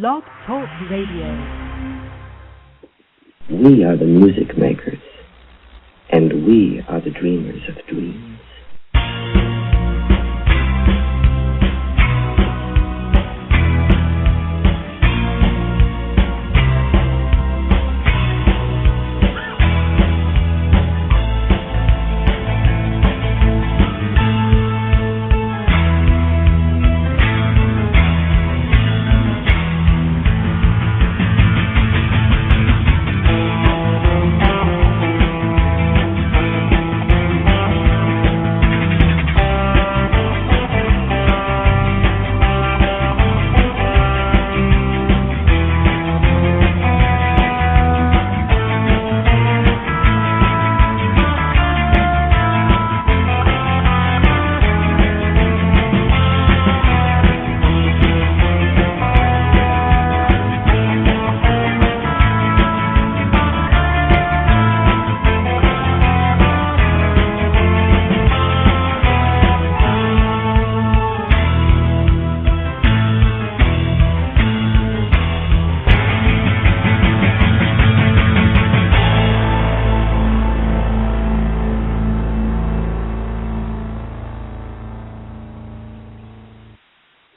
Blog Talk Radio. We are the music makers, and we are the dreamers of dreams.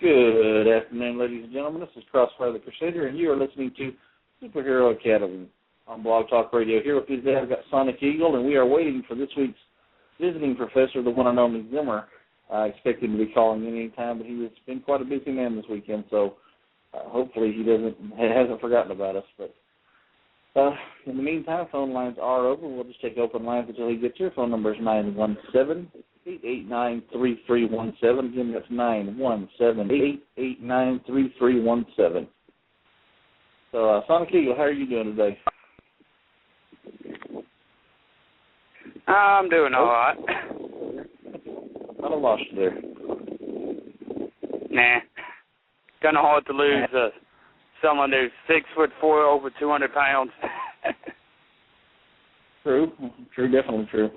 Good afternoon, ladies and gentlemen. This is Crossfire the Crusader, and you are listening to Superhero Academy on Blog Talk Radio. Here with you today, I've got Sonic Eagle, and we are waiting for this week's visiting professor, the one and only Zimmer. I expect him to be calling in any time, but he has been quite a busy man this weekend, so hopefully he hasn't forgotten about us. But in the meantime, phone lines are open. We'll just take open lines until he gets here. Phone number is 917-889-3317. Again, that's 917-889-3317. So, Sonic Eagle, how are you doing today? I'm doing all right. I lost you there. Nah. Kind of hard to lose someone who's 6'4", over 200 pounds. True, definitely true.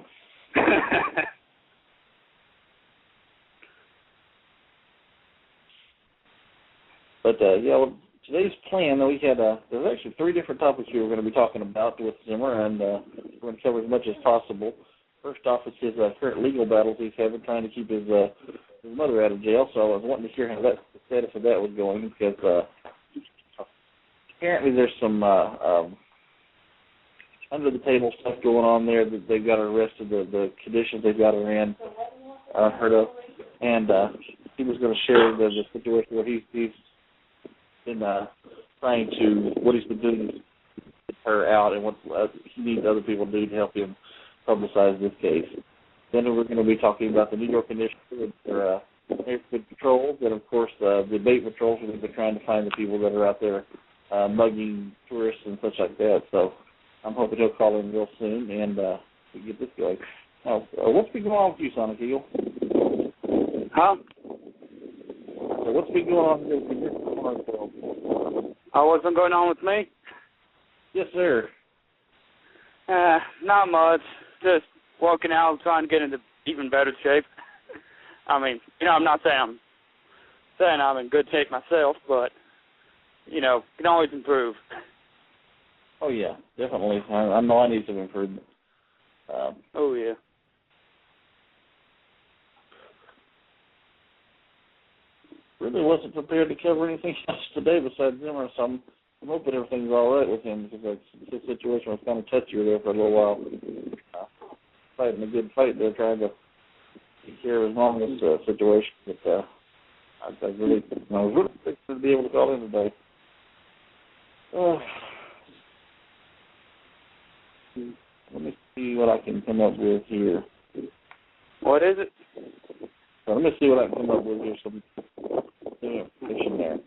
But today's plan, we had there's actually 3 different topics we were going to be talking about with Zimmer, and we're going to cover as much as possible. First off is his current legal battles he's having, trying to keep his mother out of jail. So I was wanting to hear how the status of that was going, because apparently there's some under-the-table stuff going on there that they've got her arrested, the conditions they've got her in, heard of, and he was going to share the situation where he's been trying to, what he's been doing is get her out, and what he needs other people to do to help him publicize this case. Then we're going to be talking about the New York initiative for neighborhood patrols, and of course the bait patrols, where they've been trying to find the people that are out there mugging tourists and such like that. So I'm hoping he'll call in real soon, and we get this going. Now, what's been going on with you, Sonic Eagle? Huh? So what's been going on with your world? What's been going on with me? Yes, sir. Not much. Just working out, trying to get into even better shape. I mean, I'm not saying I'm in good shape myself, but, can always improve. Oh, yeah, definitely. I know I need some improvement. Oh, yeah. Really wasn't prepared to cover anything else today besides Zimmer, so I'm hoping everything's all right with him, because the situation was kind of touchier there for a little while. Fighting a good fight there, trying to take care of his mama's situation, but I was really excited to be able to call in today. Let me see what I can come up with here. What is it? So let me see what I can come up with here. Some information there.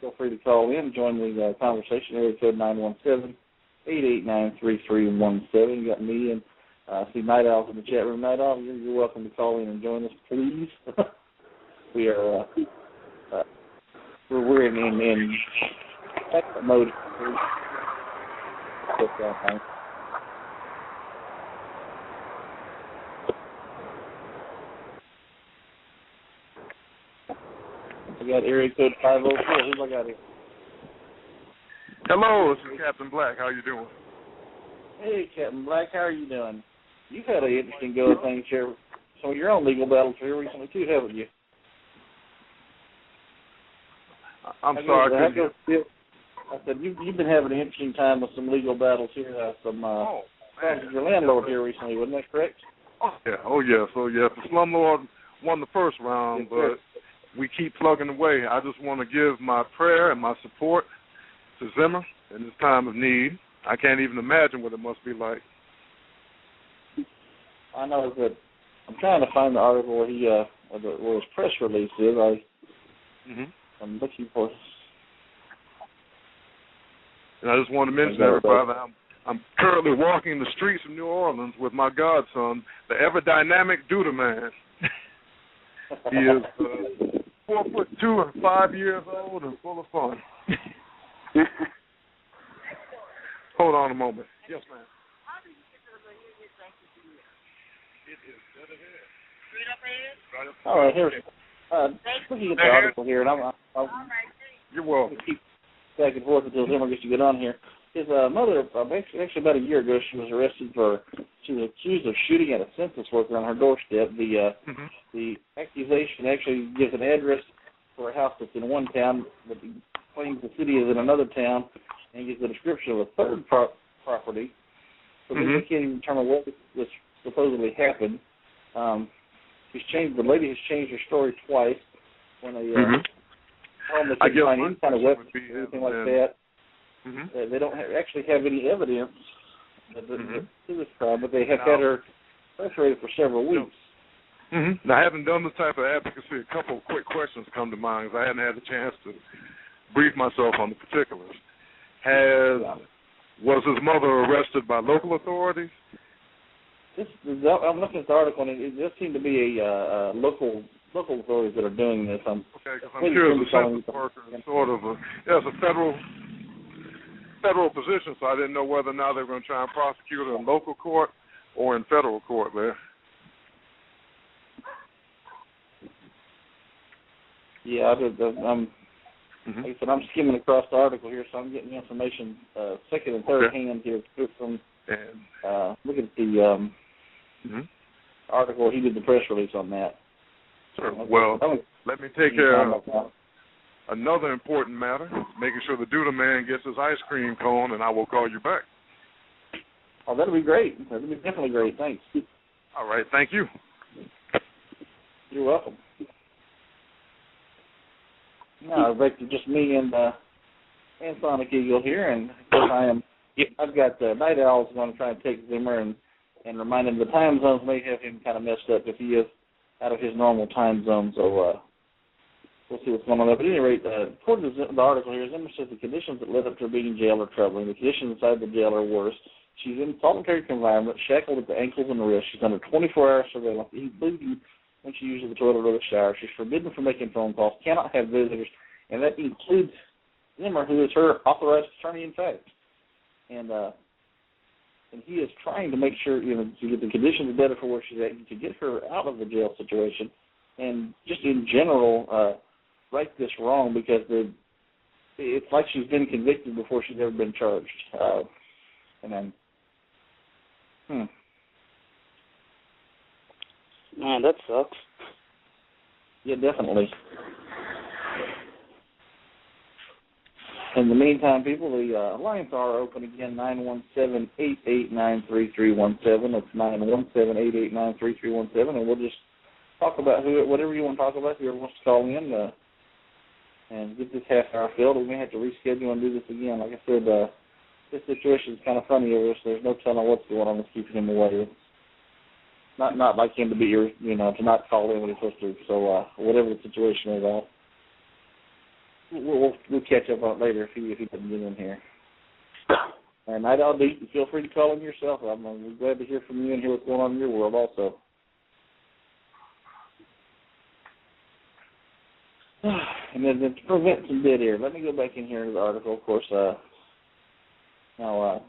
Feel free to call in, join the conversation. Area code 917-889-3317. You got me and I see Night Owl's in the chat room. Night Owl, you're welcome to call in and join us, please. We are we're in expert mode. I got area code 504. Who I got here? Hello, this is Captain Black. How you doing? Hey, Captain Black. How are you doing? You've had an interesting go of things here. Some of your own legal battles here recently too, haven't you? I'm sorry. I said you've been having an interesting time with some legal battles here. Your landlord here recently, wasn't that correct? Oh yes. The slumlord won the first round, but we keep plugging away. I just want to give my prayer and my support to Zimmer in this time of need. I can't even imagine what it must be like. I know that I'm trying to find the article where where his press release is. I'm looking for. And I just want to mention, everybody, I'm currently walking the streets of New Orleans with my godson, the ever-dynamic Duda Man. He is 4'2" and 5 years old and full of fun. Hold on a moment. Yes, ma'am. How do you get to the Union Sanctuary? It is dead ahead. Straight up ahead? Right up. All right, here. Looking at the article here, and I'm you're welcome. Keep back and forth until Zimmer gets to get on here. His mother, actually about a year ago, she was accused of shooting at a census worker on her doorstep. The accusation actually gives an address for a house that's in one town, but claims the city is in another town, and gives a description of a third property. So they can't even determine what this supposedly happened. The lady has changed her story twice when they home that they find any kind of weapons or anything like that. They don't actually have any evidence to this crime, but they have had her incarcerated for several weeks. Now, I haven't done the type of advocacy. A couple of quick questions come to mind because I hadn't had the chance to brief myself on the particulars. Was his mother arrested by local authorities? I'm looking at the article, and it does seem to be a local authorities that are doing this. Okay, because I'm sure the census worker is sort of it's a federal position, so I didn't know whether or not they were going to try and prosecute her in local court or in federal court there. Yeah, like I said, I'm skimming across the article here, so I'm getting the information second and third hand here from. Look at the article. He did the press release on that. Sure. Well, let me take care of another important matter, making sure the Duda Man gets his ice cream cone, and I will call you back. Oh, that'll be great. That'll be definitely great. Thanks. All right. Thank you. You're welcome. Now, back to just me and Sonic Eagle here, and of course I've got Night Owl's going to try and take Zimmer and remind him the time zones may have him kind of messed up if he is out of his normal time zone. So we'll see what's going on there. But at any rate, according to the article here, Zimmer says the conditions that led up to her being jailed are troubling. The conditions inside the jail are worse. She's in solitary confinement, shackled at the ankles and the wrists. She's under 24-hour surveillance, including when she uses the toilet or the shower. She's forbidden from making phone calls, cannot have visitors, and that includes Zimmer, who is her authorized attorney in fact. And he is trying to make sure, to get the conditions better for where she's at, to get her out of the jail situation, and just in general, right this wrong, because it's like she's been convicted before she's ever been charged. Man, that sucks. Yeah, definitely. In the meantime, people, the lines are open again, 917-889-3317. That's 917-889-3317, and we'll just talk about whatever you want to talk about. Whoever wants to call in and get this half hour filled. We may have to reschedule and do this again. Like I said, this situation is kind of funny over us. There's no telling what's going on that's keeping him away. It's not like him to be here, to not call in when he's supposed to. So whatever the situation is, we'll catch up on it later if he doesn't get in here. And Night Owl D, feel free to call in yourself. I'm glad to hear from you and hear what's going on in your world also. And then to prevent some dead air, let me go back in here to the article. Of course, now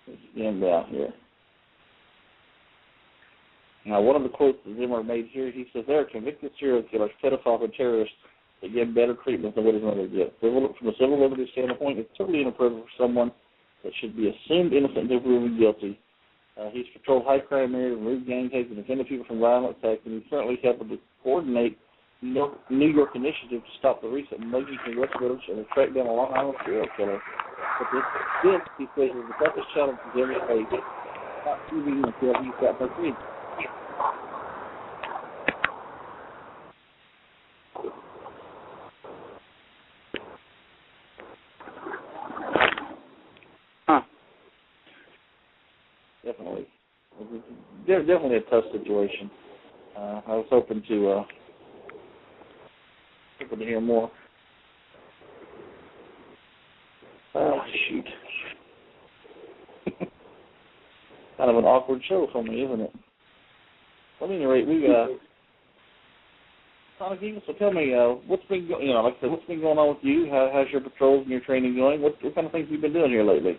let's scan down here. Now, one of the quotes that Zimmer made here, he says, there are convicted serial killers, pedophiles, and terrorists that get better treatment than what his mother gets. From a civil liberty standpoint, it's totally inappropriate for someone that should be assumed innocent until proven guilty. He's patrolled high crime areas, removed gang takes, and defended people from violent attacks, and he's currently helping to coordinate New York initiative to stop the recent emergence in West Village and to track down a Long Island serial killer. But this, he says, is the toughest challenge he's ever faced, not even until he's got her free. Definitely a tough situation. I was hoping to hear more. Oh, shoot. Kind of an awkward show for me, isn't it? At any rate, so tell me, what's been like I said, what's been going on with you? How's your patrols and your training going? What kind of things have you been doing here lately?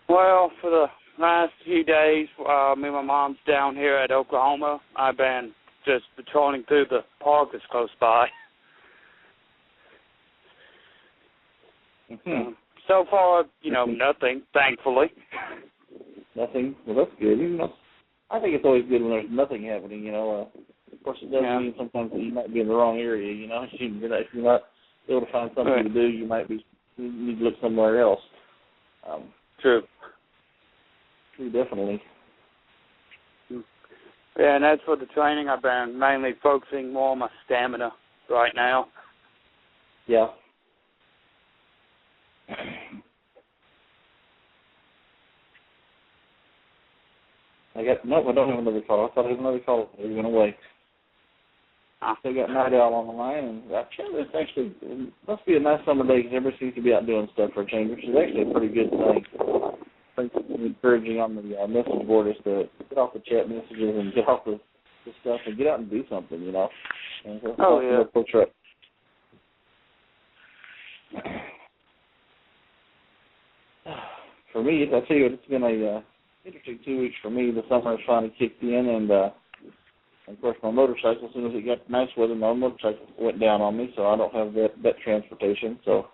Well, for the last few days, me and my mom's down here at Oklahoma. I've been just patrolling through the park that's close by. Mm-hmm. So far, nothing, thankfully. Nothing? Well, that's good. I think it's always good when there's nothing happening, Of course, it does mean sometimes that you might be in the wrong area, If you're not able to find something to do, you need to look somewhere else. True, definitely. Yeah, and as for the training, I've been mainly focusing more on my stamina right now. Yeah. I don't have another call. I thought I had another call. It went away. Still got Night Owl on the line, and it must be a nice summer day because everybody seems to be out doing stuff for a change, which is actually a pretty good thing. I think it's encouraging on the message board is to get off the chat messages and get off the stuff and get out and do something, And so, For me, I tell you what, it's been a interesting 2 weeks for me. The summer has finally kicked in, and of course, my motorcycle, as soon as it got nice weather, my motorcycle went down on me, so I don't have that transportation. So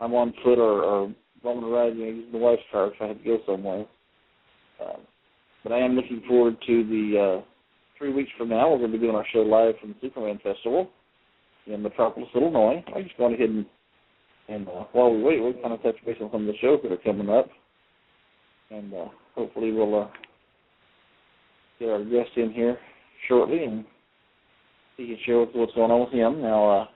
I'm on foot or roaming around, using the wife's car if I had to go somewhere. But I am looking forward to the 3 weeks from now. We're going to be doing our show live from the Superman Festival in Metropolis, Illinois. I just went ahead and while we wait, we'll kind of touch base on some of the shows that are coming up. And hopefully we'll get our guest in here shortly and he can share what's going on with him. Now,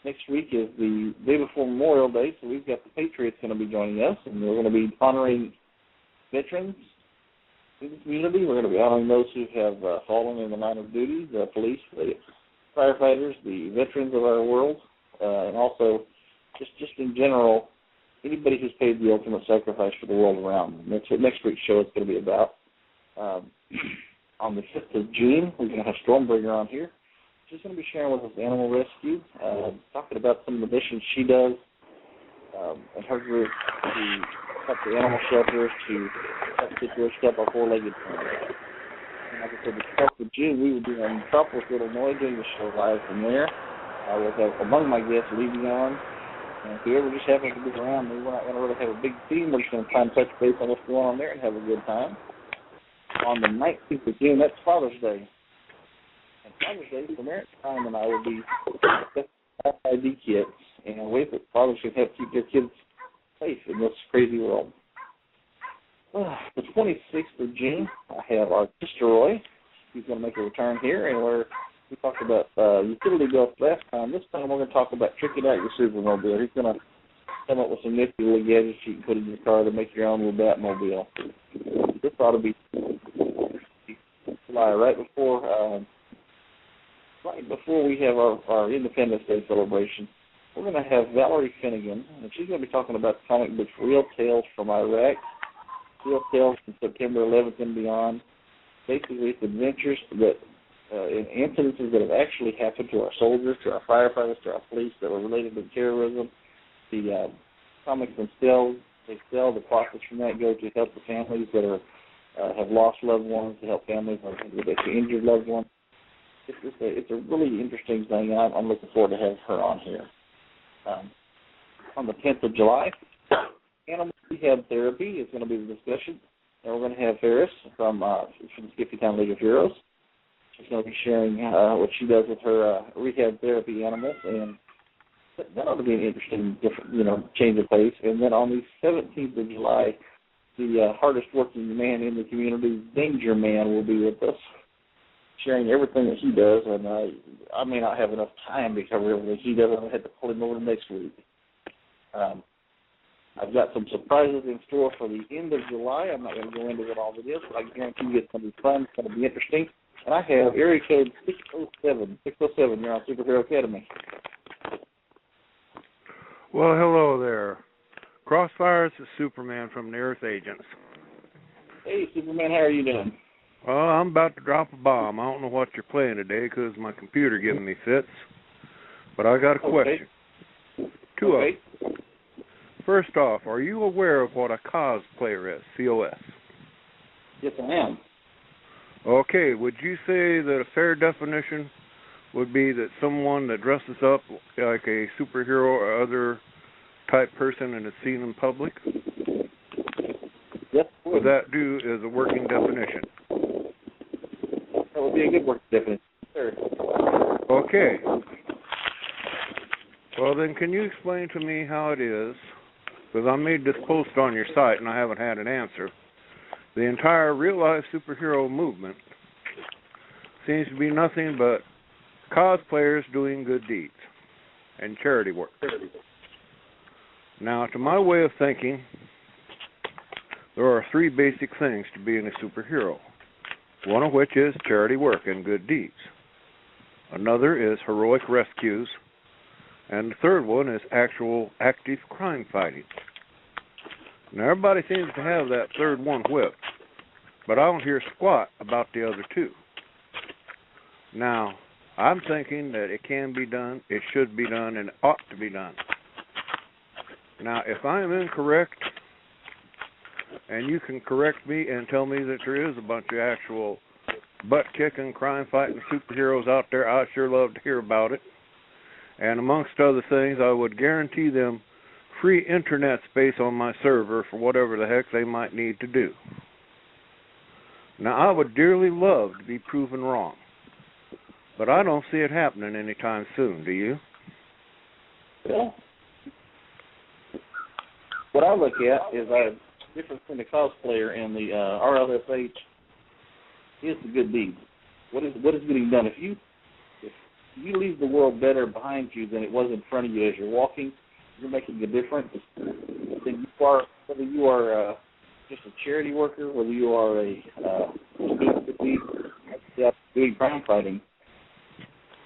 next week is the day before Memorial Day, so we've got the Patriots going to be joining us, and we're going to be honoring veterans in the community. We're going to be honoring those who have fallen in the line of duty, the police, the firefighters, the veterans of our world, and also just in general, anybody who's paid the ultimate sacrifice for the world around them. That's what next week's show is going to be about. On the 5th of June, we're going to have Stormbringer on here. She's going to be sharing with us animal rescue, talking about some of the missions she does and her group to help the animal shelters, to help situation up our four-legged friends. And like I said, the 12th of June, we will be in Metropolis, Illinois, doing the show live from there. We'll have among my guests leaving on. And whoever just happens to be around me, we're not going to really have a big theme. We're just going to try and touch base on what's going on there and have a good time. On the 19th of June, that's Father's Day. And Father's Day, for Merritt's Time and I will be ID kids in a way that fathers can help keep their kids safe in this crazy world. The 26th of June, I have our sister Roy. He's going to make a return here, and we talked about utility belts last time. This time we're going to talk about tricking out your Supermobile. He's going to come up with some nifty little gadgets you can put in your car to make your own little Batmobile. This ought to be July, right before we have our Independence Day celebration. we're going to have Valerie Finnegan, and she's going to be talking about comic books Real Tales from Iraq, Real Tales from September 11th and beyond. Basically, it's adventures that incidences that have actually happened to our soldiers, to our firefighters, to our police that were related to terrorism. The comics themselves, the profits from that go to help the families that have lost loved ones, to help families with injured loved ones. It's a really interesting thing, and I'm looking forward to having her on here. On the 10th of July, Animal Rehab Therapy is going to be the discussion. And we're going to have Ferris from the Skippy Town League of Heroes. She's going to be sharing what she does with her rehab therapy animals, and that ought to be an interesting, different, change of pace. And then on the 17th of July, the hardest working man in the community, Danger Man, will be with us, sharing everything that he does. And I may not have enough time to cover everything he does. I'm going to have to pull him over next week. I've got some surprises in store for the end of July. I'm not going to go into what all it is, but I guarantee you it's going to be fun. It's going to be interesting. And I have area code 607. 607, you're on Superhero Academy. Well, hello there. Crossfire is Superman from the Earth Agents. Hey, Superman, how are you doing? Well, I'm about to drop a bomb. I don't know what you're playing today because my computer giving me fits. But I got a question. Two of them. First off, are you aware of what a cosplayer is, C-O-S? Yes, I am. Okay, would you say that a fair definition would be that someone that dresses up like a superhero or other type person and is seen in public? Yes. Would that do as a working definition? That would be a good working definition. Sure. Okay. Well, then can you explain to me how it is, because I made this post on your site and I haven't had an answer, the entire real-life superhero movement seems to be nothing but cosplayers doing good deeds and charity work. Now, to my way of thinking, there are three basic things to being a superhero, one of which is charity work and good deeds. Another is heroic rescues, and the third one is actual active crime fighting. Now, everybody seems to have that third one whipped, but I don't hear squat about the other two. Now, I'm thinking that it can be done, it should be done, and it ought to be done. Now, if I am incorrect, and you can correct me and tell me that there is a bunch of actual butt-kicking, crime-fighting superheroes out there, I'd sure love to hear about it. And amongst other things, I would guarantee them free internet space on my server for whatever the heck they might need to do. Now, I would dearly love to be proven wrong, but I don't see it happening anytime soon, do you? Well, what I look at is the difference between the cosplayer and the RLSH is the good deed. What is getting done? If you leave the world better behind you than it was in front of you as you're walking, you're making a difference. Whether you are just a charity worker, whether you are doing crime fighting,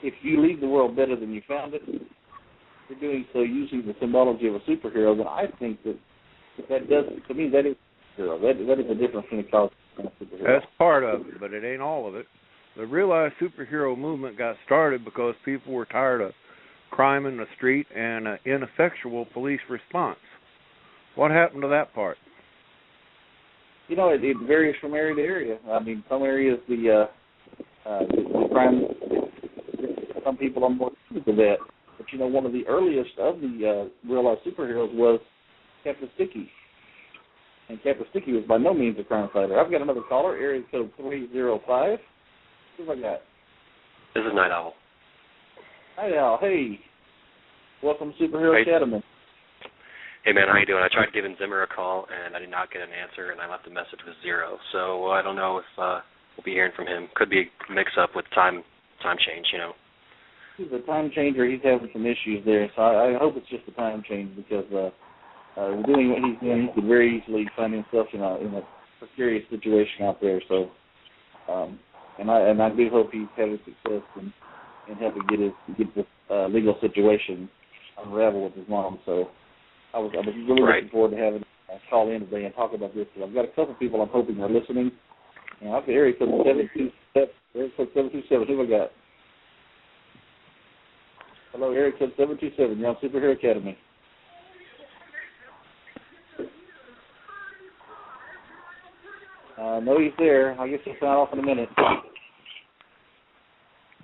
if you leave the world better than you found it, you're doing so using the symbology of a superhero. Then I think that does, to me, that is a hero. That is a difference between a cosplayer and a superhero. That's part of it, but it ain't all of it. The real-life superhero movement got started because people were tired of crime in the street and ineffectual police response. What happened to that part? It varies from area to area. I mean, some areas the crime, some people are more used to that. But one of the earliest of the real-life superheroes was Captain Sticky. And Captain Sticky was by no means a crime fighter. I've got another caller, area code 305. Who have I got? This is Night Owl. Night Owl, hey. Welcome to Superhero Academy. Hey, man, how you doing? I tried giving Zimmer a call, and I did not get an answer, and I left a message with 0. So I don't know if we'll be hearing from him. Could be a mix-up with time change, He's a time changer. He's having some issues there, so I hope it's just a time change because doing what he's doing, he could very easily find himself in a precarious situation out there. So, and I do hope he's having success in helping get this legal situation unravel with his mom. So I was really looking forward to having a call in today and talk about this. I've got a couple of people I'm hoping are listening. And I've got area code 727. Area code 727. Who I got? Hello, area code 727. You're on Superhero Academy. No, he's there. I guess he'll sign off in a minute.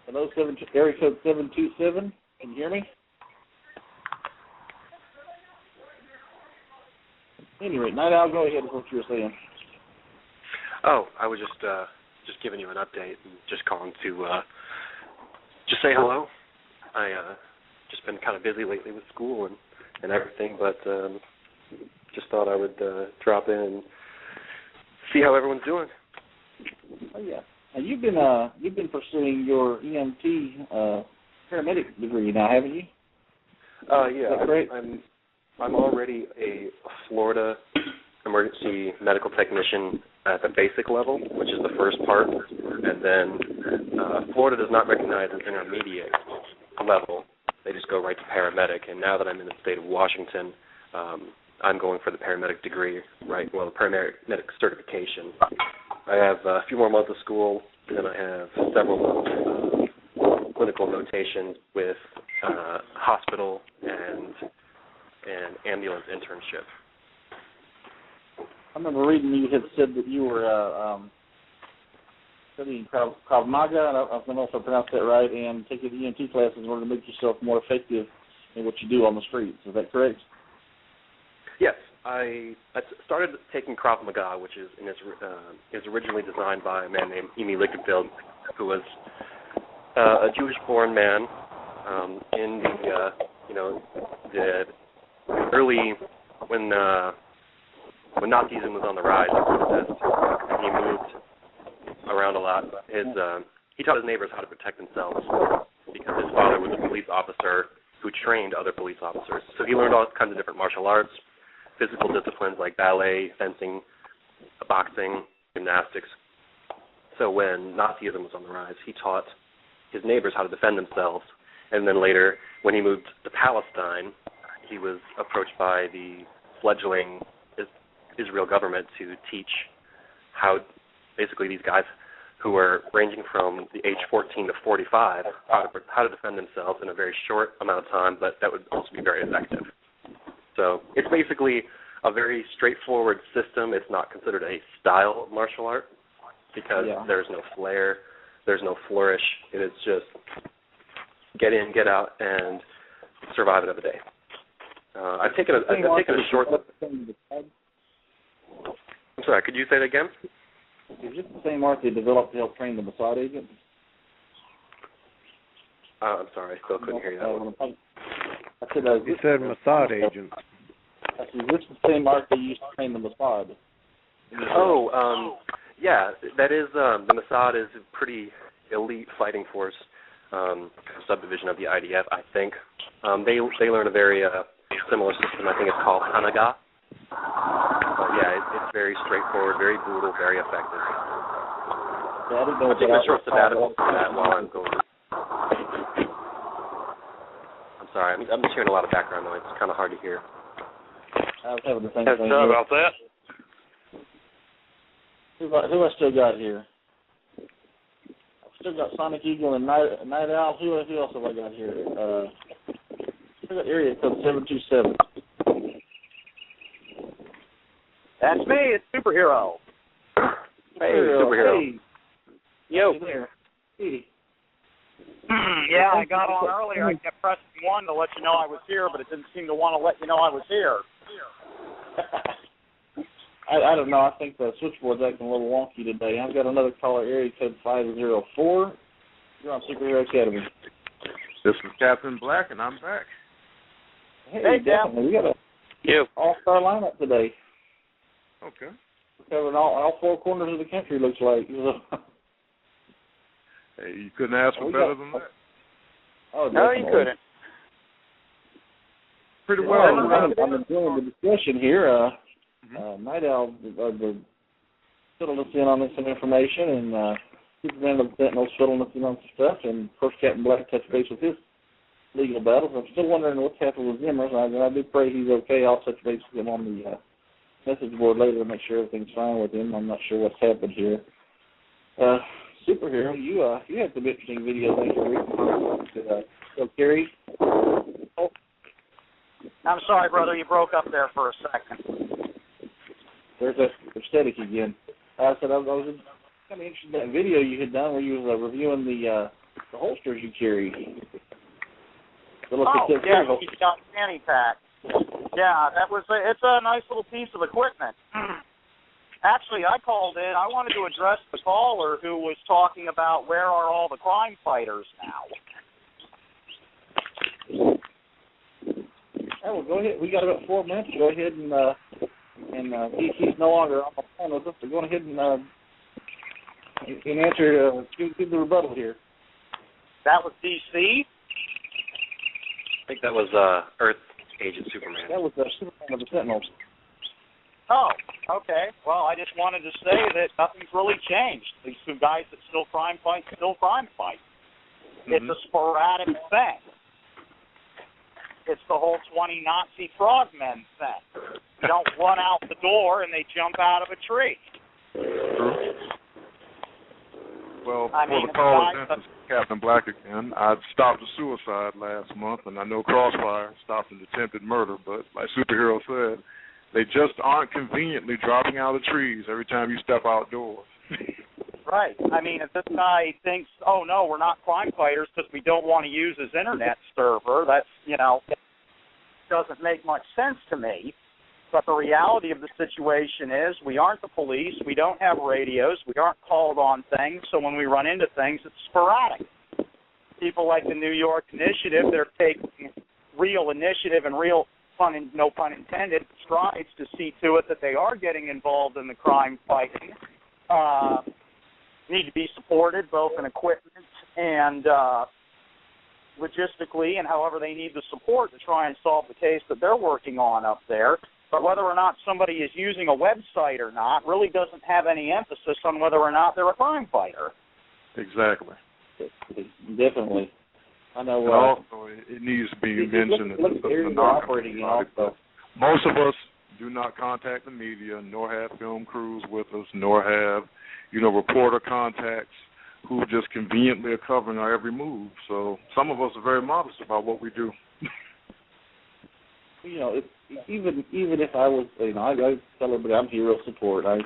Hello, area code 727. Can you hear me? Anyway, Night Owl, go ahead with what you were saying. Oh, I was just giving you an update and just calling to just say hello. I just been kind of busy lately with school and everything, but just thought I would drop in and see how everyone's doing. Oh yeah. Now you've been pursuing your EMT paramedic degree now, haven't you? Yeah. Is that correct? I'm already a Florida emergency medical technician at the basic level, which is the first part, and then Florida does not recognize an intermediate level. They just go right to paramedic, and now that I'm in the state of Washington, I'm going for the paramedic degree, right? Well, the paramedic certification. I have a few more months of school, and then I have several months of clinical rotations with hospital and ambulance internship. I remember reading you had said that you were studying Krav Maga, and I don't know if I pronounced that right, and taking EMT classes in order to make yourself more effective in what you do on the streets. Is that correct? Yes, I started taking Krav Maga, which is originally designed by a man named Emi Lichtenfeld, who was a Jewish-born man in the early when Nazism was on the rise, and he moved around a lot. He taught his neighbors how to protect themselves because his father was a police officer who trained other police officers. So he learned all kinds of different martial arts, physical disciplines like ballet, fencing, boxing, gymnastics. So when Nazism was on the rise, he taught his neighbors how to defend themselves. And then later, when he moved to Palestine, he was approached by the fledgling Israel government to teach how basically these guys who were ranging from the age 14 to 45 how to defend themselves in a very short amount of time, but that would also be very effective. So it's basically a very straightforward system. It's not considered a style of martial art because there's no flair, there's no flourish. It is just get in, get out, and survive another day. I've taken a short. I'm sorry. Could you say that again? Is it the same art they developed to help train the Mossad agents? I'm sorry. I still couldn't hear you that one. I said, you said Mossad agents. I said, is this the same art they used to train the Mossad? Yeah. That is the Mossad is a pretty elite fighting force subdivision of the IDF. I think they learn a very similar system. I think it's called Hanaga. It's very straightforward, very brutal, very effective. Yeah, I'm taking a short sabbatical from that while I'm going. I'm sorry, I'm just hearing a lot of background noise. It's kind of hard to hear. I was having the same thing. Sorry about that. Who I still got here? I've still got Sonic Eagle and Night Owl. Who else have I got here? I got area code 727. That's me. It's Superhero. Hey, Superhero. Hey. Yo. There. Hey. Yeah, I got on earlier. I kept pressing 1 to let you know I was here, but it didn't seem to want to let you know I was here. I don't know. I think the switchboard's acting a little wonky today. I've got another caller, area code 504. You're on Superhero Academy. This is Captain Black, and I'm back. Hey, definitely. We got a all-star lineup today. Okay. Covering all four corners of the country, looks like. Hey, you couldn't ask for better than that. Oh, no, you couldn't. Pretty well. I'm enjoying the discussion here. Night Owl filled us in on some information, and Superman of the Sentinels filling us in on some stuff, and of course Captain Black touched base with his legal battles. I'm still wondering what's happened with Zimmers. I do pray he's okay. I'll touch base with him on the message board later to make sure everything's fine with him. I'm not sure what's happened here. Superhero, you had some interesting videos on your recent. So, Kerry? Oh, I'm sorry, brother. You broke up there for a second. There's a static again. I said I was kind of interested in that video you had done where you was reviewing the holsters you carry. Yeah, he's got a fanny pack. Yeah, it's a nice little piece of equipment. Actually, I called in. I wanted to address the caller who was talking about where are all the crime fighters now. Oh, well, go ahead. We got about 4 minutes. Go ahead and he's no longer on the phone with us. So go ahead and answer give the rebuttal here. That was DC. I think that was Earth Agent Superman. That was Superman of the Sentinels. Oh, okay. Well, I just wanted to say that nothing's really changed. These two guys that still crime fight. Mm-hmm. It's a sporadic thing. It's the whole 20 Nazi frogmen thing. You don't run out the door and they jump out of a tree. True. Well, before the call was in, Captain Black again, I stopped a suicide last month, and I know Crossfire stopped an attempted murder, but like Superhero said, they just aren't conveniently dropping out of trees every time you step outdoors. Right. I mean, if this guy thinks, oh, no, we're not crime fighters because we don't want to use his internet server, that's, doesn't make much sense to me. But the reality of the situation is we aren't the police. We don't have radios. We aren't called on things. So when we run into things, it's sporadic. People like the New York Initiative, they're taking real initiative and real, no pun intended, strides to see to it that they are getting involved in the crime fighting. Need to be supported both in equipment and logistically and however they need the support to try and solve the case that they're working on up there. But whether or not somebody is using a website or not really doesn't have any emphasis on whether or not they're a crime fighter. Exactly. Definitely. I know. And also, it needs to be mentioned that the operating also. Most of us do not contact the media, nor have film crews with us, nor have, reporter contacts who just conveniently are covering our every move. So some of us are very modest about what we do. Even if I was, I tell everybody I'm hero support. I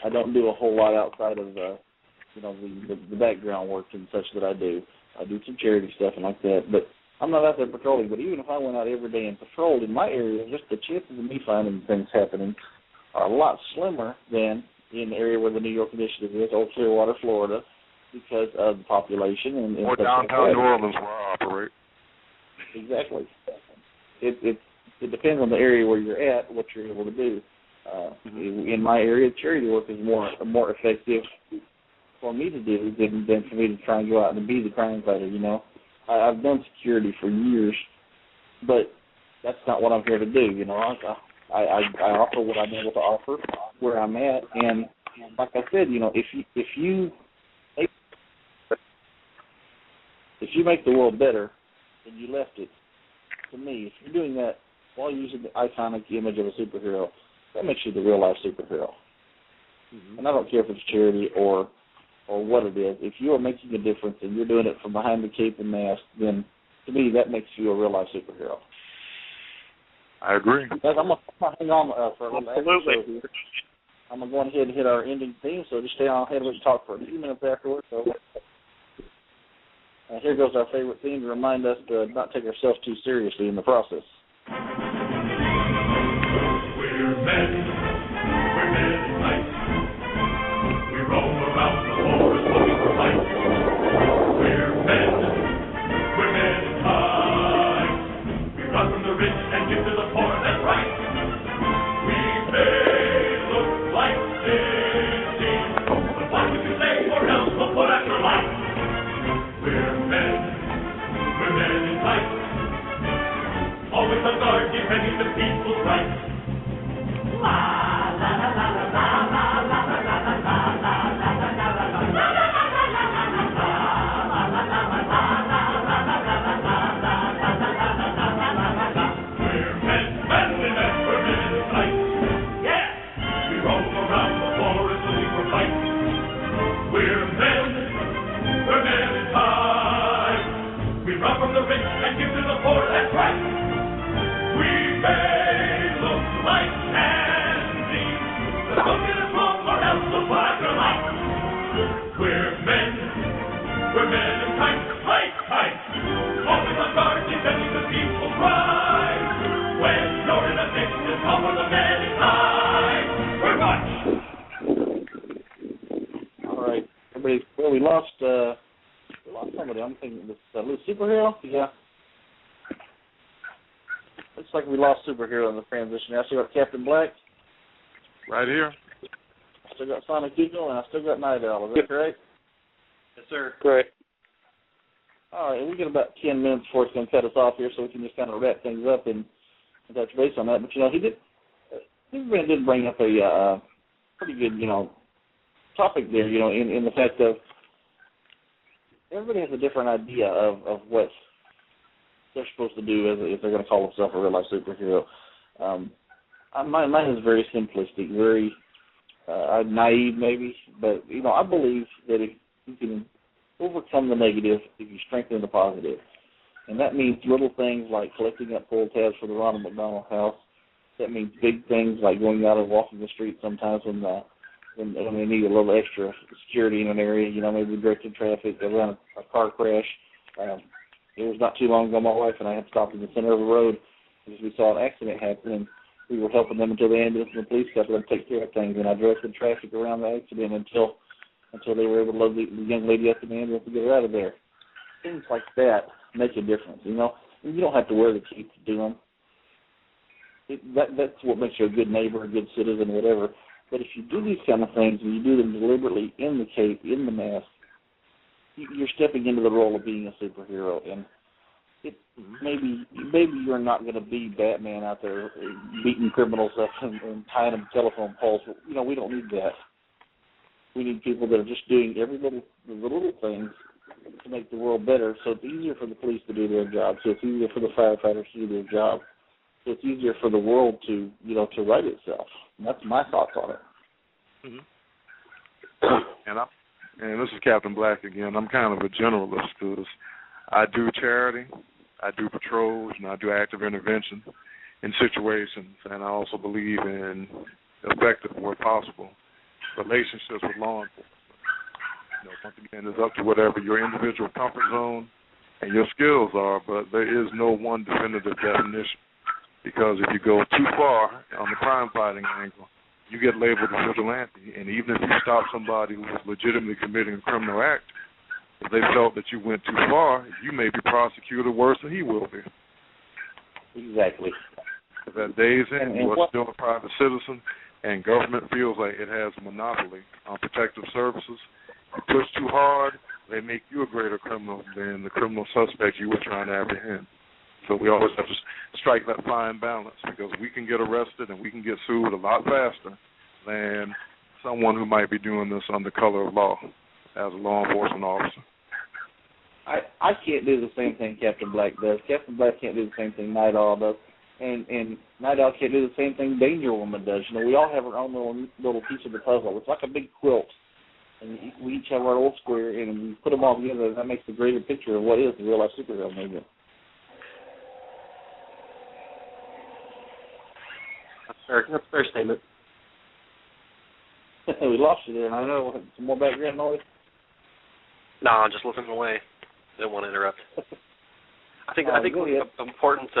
don't do a whole lot outside of the background work and such that I do. I do some charity stuff and like that, but I'm not out there patrolling. But even if I went out every day and patrolled in my area, just the chances of me finding things happening are a lot slimmer than in the area where the New York Initiative is, Old Clearwater, Florida, because of the population and or downtown New Orleans where I operate. Exactly. It depends on the area where you're at, what you're able to do. In my area, charity work is more effective for me to do than for me to try and go out and be the crime fighter. I've done security for years, but that's not what I'm here to do. I offer what I'm able to offer where I'm at, and like I said, if you make the world better, then you left it. To me, if you're doing that while using the iconic image of a superhero, that makes you the real life superhero. Mm-hmm. And I don't care if it's charity or what it is. If you are making a difference and you're doing it from behind the cape and mask, then to me that makes you a real life superhero. I agree. Guys, I'm gonna hang on for a little Absolutely. Here. I'm gonna go ahead and hit our ending theme, so just stay on ahead. Let's talk for a few minutes afterwards. So here goes our favorite theme to remind us to not take ourselves too seriously in the process. We're men in light. We roam around the forest looking for light. We're men in tight. We run from the rich and give to the poor, that's right. We may look like cities, but what do you say, or else we'll put out your light. We're men in tight. Always on guard, defending the people's rights. rob from the rich and give to the poor, that's right. We may look like candy, but don't get us wrong or else we'll flag your life. We're men in tights, tight. Always on guard, defending the people's rights. When you're in a fix, just call for the men in tights. We're watch. All right, everybody. Well, we lost somebody. I'm thinking this little superhero. Yeah. Looks like we lost superhero in the transition. I still got Captain Black. Right here. I still got Sonic Eagle, and I still got Night Owl. Is that correct? Yes, sir. Great. All right, we get about 10 minutes before it's going to cut us off here, so we can just kind of wrap things up and touch base on that. But, he did bring up a pretty good, topic there, in the fact of everybody has a different idea of what they're supposed to do if they're going to call themselves a real-life superhero. Mine is very simplistic, very naive maybe, but, I believe that if you can overcome the negative if you strengthen the positive. And that means little things like collecting up pull tabs for the Ronald McDonald House. That means big things like going out and walking the street sometimes when they need a little extra security in an area, maybe directed traffic, around a car crash. It was not too long ago, my wife and I had stopped in the center of the road because we saw an accident happen, and we were helping them until the ambulance and the police got there to take care of things, and I directed traffic around the accident until they were able to load the young lady up in the ambulance and get her out of there. Things like that make a difference, You don't have to wear the cape to do them. That's what makes you a good neighbor, a good citizen, whatever. But if you do these kind of things and you do them deliberately in the cape, in the mask, you're stepping into the role of being a superhero. And maybe you're not going to be Batman out there beating criminals up and tying them to telephone poles. But, we don't need that. We need people that are just doing the little things to make the world better. So it's easier for the police to do their job. So it's easier for the firefighters to do their job. So it's easier for the world to right itself. And that's my thoughts on it. Mm-hmm. And this is Captain Black again. I'm kind of a generalist because I do charity, I do patrols, and I do active intervention in situations. And I also believe in effective, where possible, relationships with law enforcement. Once again, it's up to whatever your individual comfort zone and your skills are, but there is no one definitive definition. Because if you go too far on the crime-fighting angle, you get labeled a vigilante. And even if you stop somebody who is legitimately committing a criminal act, if they felt that you went too far, you may be prosecuted worse than he will be. Exactly. If at day's end, you are still a private citizen, and government feels like it has a monopoly on protective services, you push too hard, they make you a greater criminal than the criminal suspect you were trying to apprehend. So we always have to strike that fine balance, because we can get arrested and we can get sued a lot faster than someone who might be doing this under color of law as a law enforcement officer. I can't do the same thing Captain Black does. Captain Black can't do the same thing Night Owl does. And Night Owl can't do the same thing Danger Woman does. We all have our own little piece of the puzzle. It's like a big quilt. And we each have our little square, and we put them all together, and that makes the greater picture of what is the real-life superhero movement. That's a fair statement. We lost you there, and I know some more background noise. No, I'm just looking away. Didn't want to interrupt. I think an important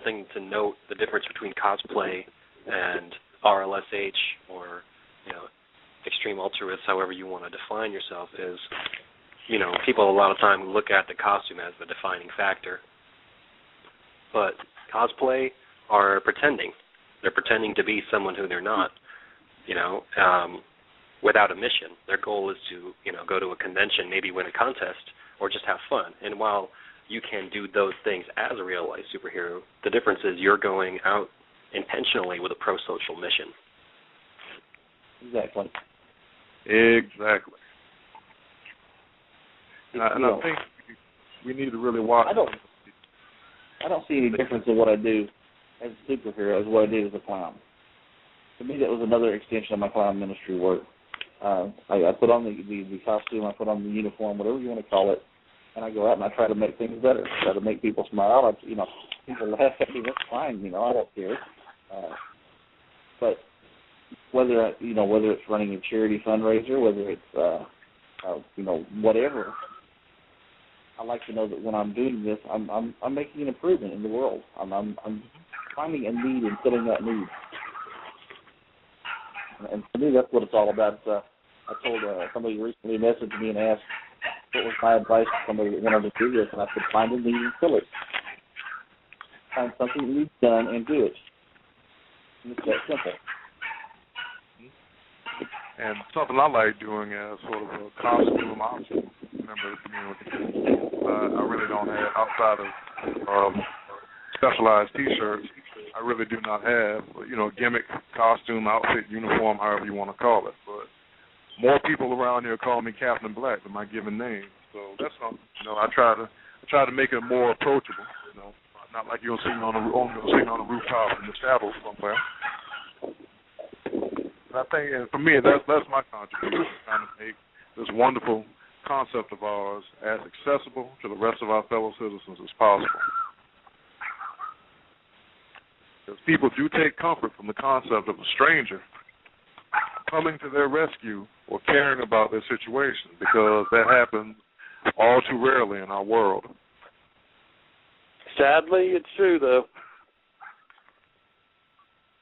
thing to note, the difference between cosplay and RLSH, or extreme altruist, however you want to define yourself, is people a lot of time look at the costume as the defining factor. But cosplay are pretending. They're pretending to be someone who they're not, without a mission. Their goal is to, go to a convention, maybe win a contest, or just have fun. And while you can do those things as a real-life superhero, the difference is you're going out intentionally with a pro-social mission. Exactly. And I think we need to really watch. I don't see any difference in what I do as a superhero as what I did as a clown. To me, that was another extension of my clown ministry work. I put on the costume, I put on the uniform, whatever you want to call it. and I go out and I try to make things better, try to make people smile. People laugh at me, that's fine. I don't care. But whether it's running a charity fundraiser, whether it's whatever, I like to know that when I'm doing this, I'm making an improvement in the world. I'm finding a need and filling that need. And to me, that's what it's all about. I told somebody recently messaged me and asked what was my advice to somebody that wanted to do this, and I said, find a need and fill it. Find something that needs done and do it. And it's that simple. And something I like doing as sort of a costume option member of the community. I really don't have, outside of specialized T-shirts, I really do not have, gimmick, costume, outfit, uniform, however you want to call it. But more people around here call me Captain Black than my given name. So that's something, I try to make it more approachable. Not like you'll see me on the rooftop in the shadows somewhere. I think, and for me, that's my contribution, trying to make this wonderful concept of ours as accessible to the rest of our fellow citizens as possible. Because people do take comfort from the concept of a stranger coming to their rescue or caring about their situation, because that happens all too rarely in our world. Sadly, it's true, though.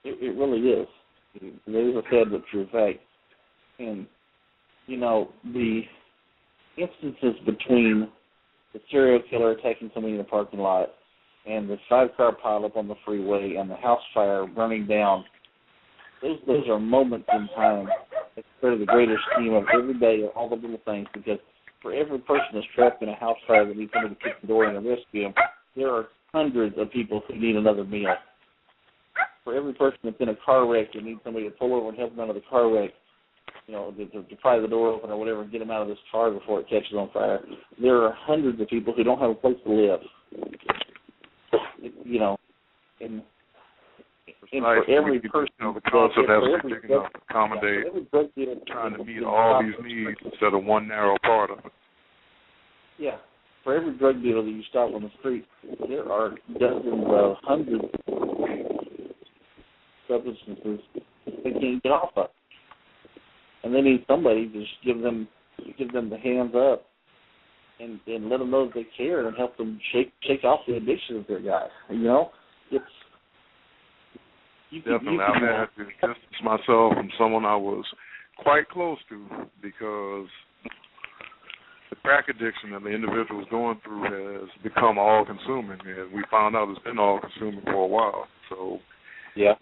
It really is. It is a sad but true fact. And, the instances between the serial killer attacking somebody in the parking lot and the 5-car pileup on the freeway and the house fire burning down, those are moments in time that's part of the greater scheme of every day of all the little things, because for every person that's trapped in a house fire that needs somebody to kick the door in and rescue them, there are hundreds of people who need another meal. For every person that's in a car wreck and needs somebody to pull over and help them out of the car wreck, to pry the door open or whatever and get them out of this car before it catches on fire, there are hundreds of people who don't have a place to live. And for every person, the concept has to be big enough to accommodate trying to meet all these needs instead of one narrow part of it. Yeah. For every drug dealer that you stop on the street, there are dozens of hundreds of substances they can't get off of. And they need somebody to just give them the hands up and let them know that they care and help them shake off the addiction of their guy. Definitely. I've had to distance myself from someone I was quite close to, because the crack addiction that the individual is going through has become all-consuming, and we found out it's been all-consuming for a while. So, yeah,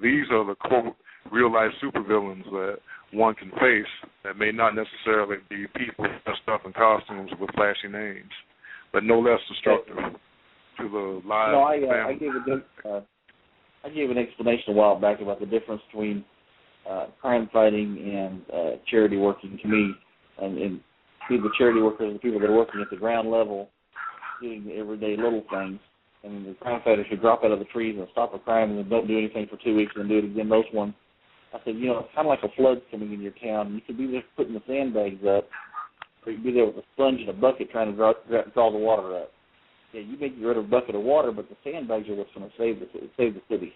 these are the, quote, real-life supervillains that one can face that may not necessarily be people dressed up in costumes with flashy names, but no less destructive to the lives of the family. I gave an explanation a while back about the difference between crime fighting and charity working to me, and the charity workers are the people that are working at the ground level, doing the everyday little things, and the crime fighters who drop out of the trees and stop a crime and then don't do anything for 2 weeks and then do it again. Those ones, I said, it's kind of like a flood coming in your town. You could be there putting the sandbags up, or you could be there with a sponge and a bucket trying to draw the water up. Yeah, you may get rid of a bucket of water, but the sandbags are what's going to save the city.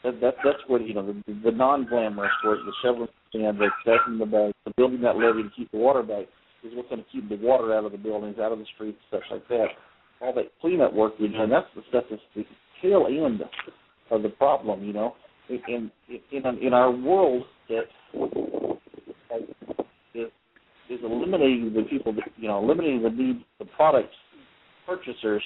That's where the non-glamorous work, the shoveling the sandbags, stacking the bags, the building that levee to keep the water back, is what's going to keep the water out of the buildings, out of the streets, stuff like that. All that cleanup work we're doing, that's the stuff that's the tail end of the problem. In our world that is eliminating the people, eliminating the need, the products, purchasers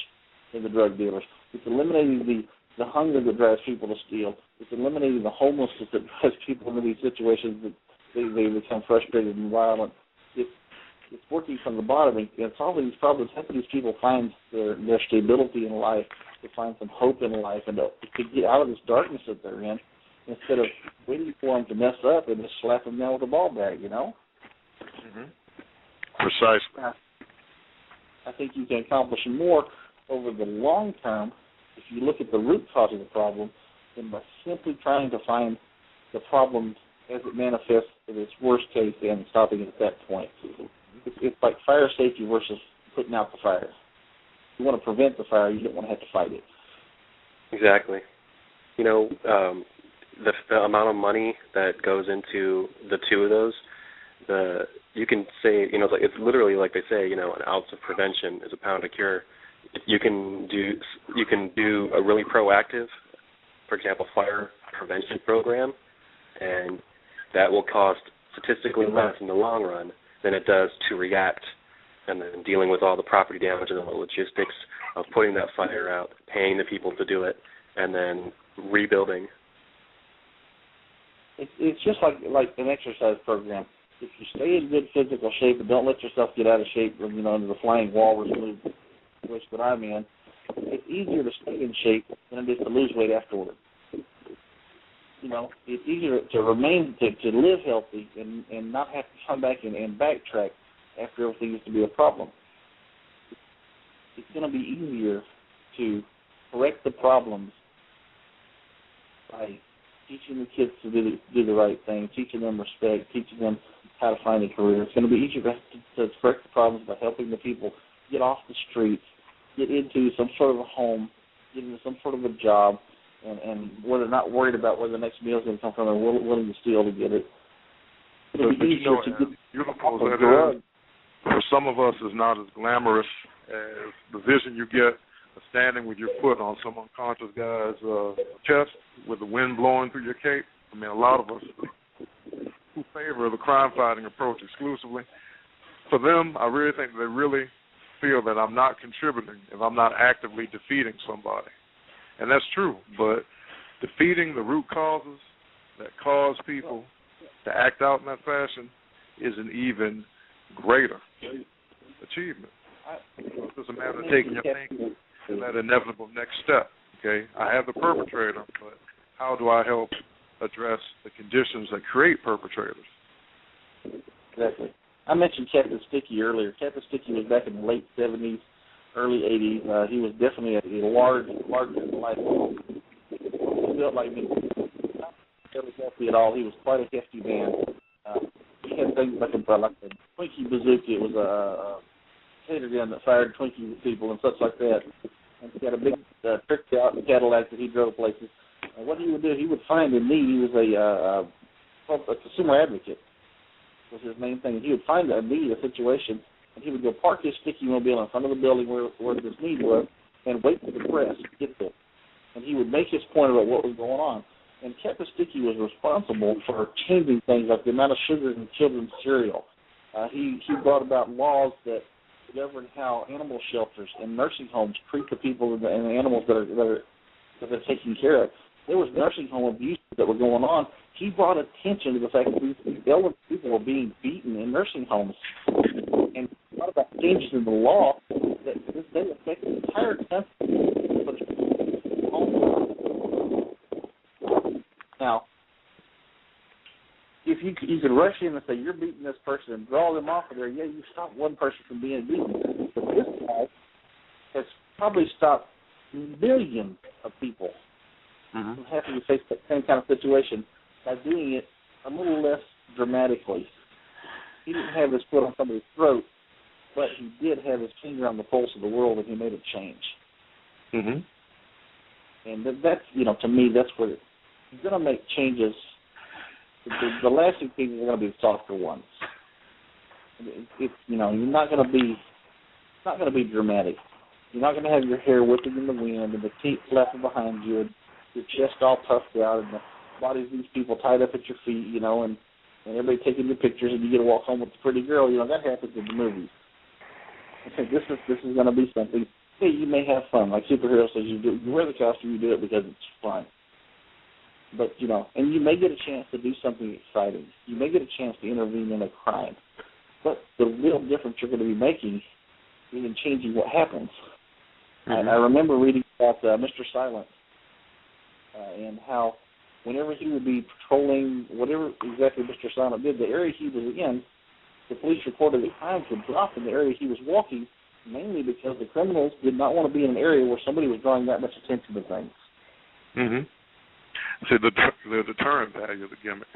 in the drug dealers. It's eliminating the hunger that drives people to steal. It's eliminating the homelessness that drives people into these situations that they become frustrated and violent. It's working from the bottom and solving these problems, helping these people find their stability in life, to find some hope in life, and to get out of this darkness that they're in, instead of waiting for them to mess up and just slap them down with a ball bag, Mm-hmm. Precisely. I think you can accomplish more over the long term if you look at the root cause of the problem than by simply trying to find the problem as it manifests in its worst case and stopping it at that point. It's like fire safety versus putting out the fire. You want to prevent the fire, you don't want to have to fight it. Exactly. You know, the amount of money that goes into the two of those, you can say, you know, it's literally like they say, you know, an ounce of prevention is a pound of cure. You can do a really proactive, for example, fire prevention program, and that will cost statistically less in the long run than it does to react and then dealing with all the property damage and the logistics of putting that fire out, paying the people to do it, and then rebuilding. It's just like an exercise program. If you stay in good physical shape and don't let yourself get out of shape, you know, into the flying walrus move, which that I'm in, it's easier to stay in shape than it is to lose weight afterward. You know, it's easier to remain, to live healthy and not have to come back and backtrack after everything used to be a problem. It's going to be easier to correct the problems by teaching the kids to do the right thing, teaching them respect, teaching them how to find a career. It's going to be easier to correct the problems by helping the people get off the streets, get into some sort of a home, get into some sort of a job, and where they're not worried about where the next meal is going to come from, they're willing to steal to get it. It'll be easier to get beautiful as that is, for some of us, is not as glamorous as the vision you get of standing with your foot on some unconscious guy's chest with the wind blowing through your cape. I mean, a lot of us who favor the crime-fighting approach exclusively, for them, I really think they really feel that I'm not contributing if I'm not actively defeating somebody. And that's true, but defeating the root causes that cause people to act out in that fashion is an even greater achievement. It's just a matter of taking your thinking to that inevitable next step. Okay, I have the perpetrator, but how do I help address the conditions that create perpetrators? Exactly. I mentioned Captain Sticky earlier. Captain Sticky was back in the late 70s, early 80s. He was definitely a larger-than-life. He built like me. Not really healthy at all. He was quite a hefty man. He had things like a Twinkie bazooka. It was a tater gun that fired Twinkies at people and such like that. And he had a big tricked-out Cadillac that he drove places. And what he would do, he would find in need. He was a consumer advocate. Was his main thing. He would find a need, a situation, and he would go park his sticky mobile in front of the building where this need was and wait for the press to get there. And he would make his point about what was going on. And Captain Sticky was responsible for changing things like the amount of sugar in children's cereal. He brought about laws that govern how animal shelters and nursing homes treat the people and the animals that they're taking care of. There was nursing home abuse that were going on. He brought attention to the fact that these elderly people were being beaten in nursing homes. And a lot about changes in the law that they affect the entire country. Now, if you could rush in and say, you're beating this person and draw them off of there, yeah, you stop one person from being beaten. But this guy has probably stopped millions of people from having to face that same kind of situation by doing it a little less dramatically. He didn't have his foot on somebody's throat, but he did have his finger on the pulse of the world, and he made a change. And that's, to me, that's where you're going to make changes. The lasting things are going to be the softer ones. You're not going to be. It's not going to be dramatic. You're not going to have your hair whipping in the wind and the teeth flapping behind you and your chest all puffed out and the bodies of these people tied up at your feet, and everybody taking your pictures and you get to walk home with a pretty girl. That happens in the movies. I think this is going to be something. Hey, you may have fun, like superheroes says. You wear the costume, you do it because it's fun. But, and you may get a chance to do something exciting. You may get a chance to intervene in a crime. But the real difference you're going to be making is in changing what happens. And I remember reading about Mr. Silent and how whenever he would be patrolling, whatever exactly Mr. Silent did, the area he was in, the police reported that crimes would drop in the area he was walking, mainly because the criminals did not want to be in an area where somebody was drawing that much attention to things. See, the deterrent value of the gimmick.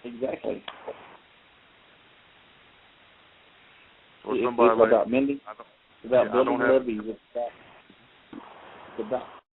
Exactly. or somebody about Mindy, about building levees, it's about